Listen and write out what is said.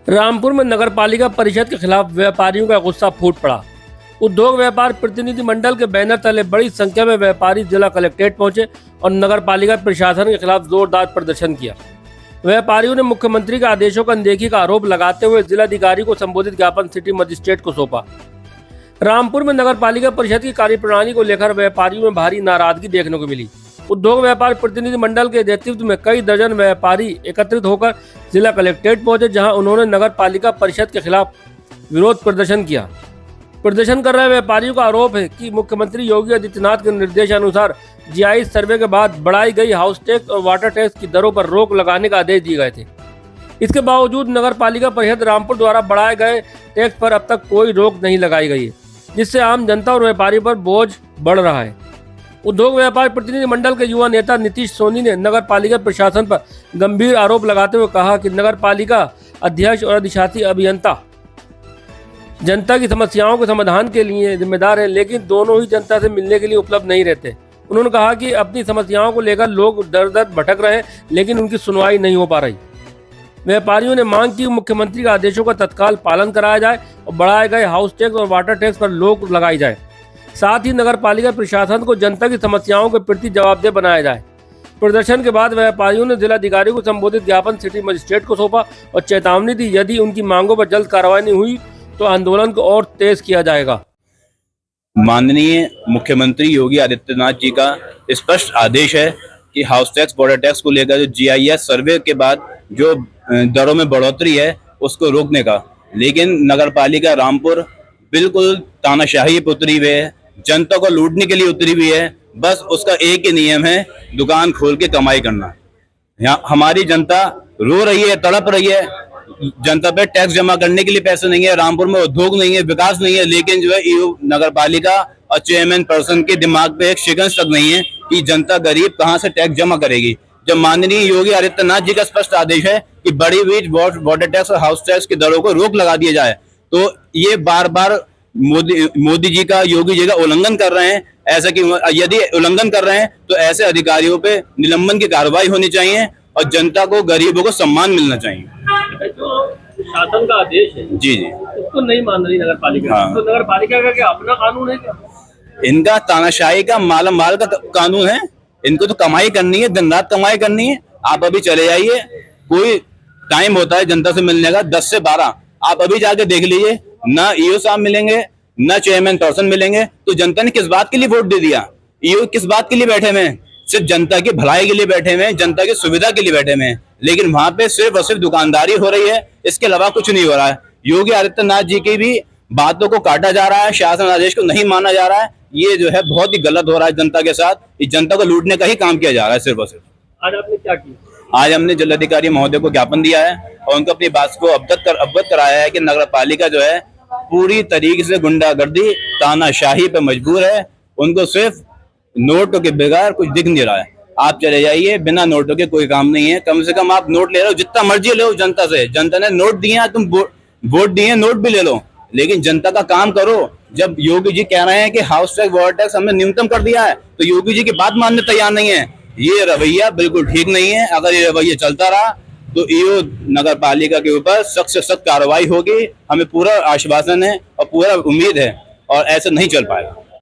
रामपुर में नगर पालिका परिषद के खिलाफ व्यापारियों का गुस्सा फूट पड़ा। उद्योग व्यापार प्रतिनिधि मंडल के बैनर तले बड़ी संख्या में व्यापारी जिला कलेक्ट्रेट पहुंचे और नगर पालिका प्रशासन के खिलाफ जोरदार प्रदर्शन किया। व्यापारियों ने मुख्यमंत्री के आदेशों का अनदेखी का आरोप लगाते हुए जिलाधिकारी को संबोधित ज्ञापन सिटी मजिस्ट्रेट को सौंपा। रामपुर में नगर पालिका परिषद की कार्यप्रणाली को लेकर व्यापारियों में भारी नाराजगी देखने को मिली। उद्योग व्यापार प्रतिनिधि मंडल के नेतृत्व में कई दर्जन व्यापारी एकत्रित होकर जिला कलेक्ट्रेट पहुंचे, जहां उन्होंने नगर पालिका परिषद के खिलाफ विरोध प्रदर्शन किया। प्रदर्शन कर रहे व्यापारियों का आरोप है कि मुख्यमंत्री योगी आदित्यनाथ के निर्देशानुसार जीआईएस सर्वे के बाद बढ़ाई गई हाउस टैक्स और वाटर टैक्स की दरों पर रोक लगाने का आदेश दिए गए थे। इसके बावजूद नगर पालिका परिषद रामपुर द्वारा बढ़ाए गए टैक्स पर अब तक कोई रोक नहीं लगाई गई है, जिससे आम जनता और व्यापारी पर बोझ बढ़ रहा है। उद्योग व्यापार प्रतिनिधि मंडल के युवा नेता नीतीश सोनी ने नगर पालिका प्रशासन पर गंभीर आरोप लगाते हुए कहा कि नगर पालिका अध्यक्ष और अधिशासी अभियंता जनता की समस्याओं के समाधान के लिए जिम्मेदार है, लेकिन दोनों ही जनता से मिलने के लिए उपलब्ध नहीं रहते। उन्होंने कहा कि अपनी समस्याओं को लेकर लोग दर दर भटक रहे हैं, लेकिन उनकी सुनवाई नहीं हो पा रही। व्यापारियों ने मांग की मुख्यमंत्री के आदेशों का तत्काल पालन कराया जाए और बढ़ाए गए हाउस टैक्स और वाटर टैक्स पर रोक लगाई जाए। साथ ही नगर पालिका प्रशासन को जनता की समस्याओं के प्रति जवाबदेह बनाया जाए। प्रदर्शन के बाद व्यापारियों ने जिलाधिकारी को संबोधित ज्ञापन सिटी मजिस्ट्रेट को सौंपा और चेतावनी दी, यदि उनकी मांगों पर जल्द कार्रवाई नहीं हुई तो आंदोलन को और तेज किया जाएगा। माननीय मुख्यमंत्री योगी आदित्यनाथ जी का स्पष्ट आदेश है कि हाउस टैक्स वाटर टैक्स को लेकर जो जीआईएस सर्वे के बाद जो दरों में बढ़ोतरी है उसको रोकने का, लेकिन नगर पालिका रामपुर बिल्कुल तानाशाही पर उतरी हुई है, जनता को लूटने के लिए उतरी हुई है। बस उसका एक ही नियम है, दुकान खोल के कमाई करना। यहाँ हमारी जनता रो रही है, तड़प रही है, जनता पे टैक्स जमा करने के लिए पैसे नहीं है, रामपुर में उद्योग नहीं है, विकास नहीं है, लेकिन जो है ईओ नगर पालिका और चेयरमैन पर्सन के दिमाग पे एक शिकंज तक नहीं है कि जनता गरीब कहाँ से टैक्स जमा करेगी। जब माननीय योगी आदित्यनाथ जी का स्पष्ट आदेश है कि बढ़ी हुई वाटर टैक्स और हाउस टैक्स की दरों को रोक लगा दिया जाए, तो ये बार बार मोदी जी का, योगी जी का उल्लंघन कर रहे हैं। ऐसा कि यदि उल्लंघन कर रहे हैं तो ऐसे अधिकारियों पे निलंबन की कार्रवाई होनी चाहिए और जनता को, गरीबों को सम्मान मिलना चाहिए। जो शासन का आदेश है जी उसको नहीं मान रही नगर पालिका। हाँ। तो नगर पालिका का क्या अपना कानून है क्या? इनका तानाशाही का, माल माल का कानून है। इनको तो कमाई करनी है, दिन रात कमाई करनी है। आप अभी चले जाइए, कोई टाइम होता है जनता से मिलने का 10 से 12, आप अभी जाके देख लीजिए, ना ईओ साहब मिलेंगे, ना चेयरमैन पर्सन मिलेंगे। तो जनता ने किस बात के लिए वोट दे दिया? ईओ किस बात के लिए बैठे हुए हैं? सिर्फ जनता की भलाई के लिए बैठे हुए हैं, जनता की सुविधा के लिए बैठे हुए हैं, लेकिन वहां पे सिर्फ और सिर्फ दुकानदारी हो रही है, इसके अलावा कुछ नहीं हो रहा है। योगी आदित्यनाथ जी की भी बातों को काटा जा रहा है, शासन आदेश को नहीं माना जा रहा है। ये जो है बहुत ही गलत हो रहा है जनता के साथ। इस जनता को लूटने का ही काम किया जा रहा है सिर्फ और सिर्फ। आज आपने क्या किया? आज हमने जिलाधिकारी महोदय को ज्ञापन दिया है और उनको अपनी बात को अवगत कराया है कि नगर पालिका जो है पूरी तरीके से गुंडागर्दी, तानाशाही पे मजबूर है। उनको सिर्फ नोटों के बगैर कुछ दिख नहीं रहा है। आप चले जाइए, बिना नोटों के कोई काम नहीं है। कम से कम आप नोट ले रहे हो, जितना मर्जी ले लो जनता से। जनता ने नोट दिए हैं, तुम वोट दिए, नोट भी ले लो, लेकिन जनता का काम करो। जब योगी जी कह रहे हैं कि हाउस टैक्स, वाटर टैक्स हमने न्यूनतम कर दिया है, तो योगी जी की बात मानने तैयार नहीं है। ये रवैया बिल्कुल ठीक नहीं है। अगर ये रवैया चलता रहा तो ईओ नगर पालिका के ऊपर सख्त से सख्त कार्रवाई होगी। हमें पूरा आश्वासन है और पूरा उम्मीद है, और ऐसा नहीं चल पाएगा।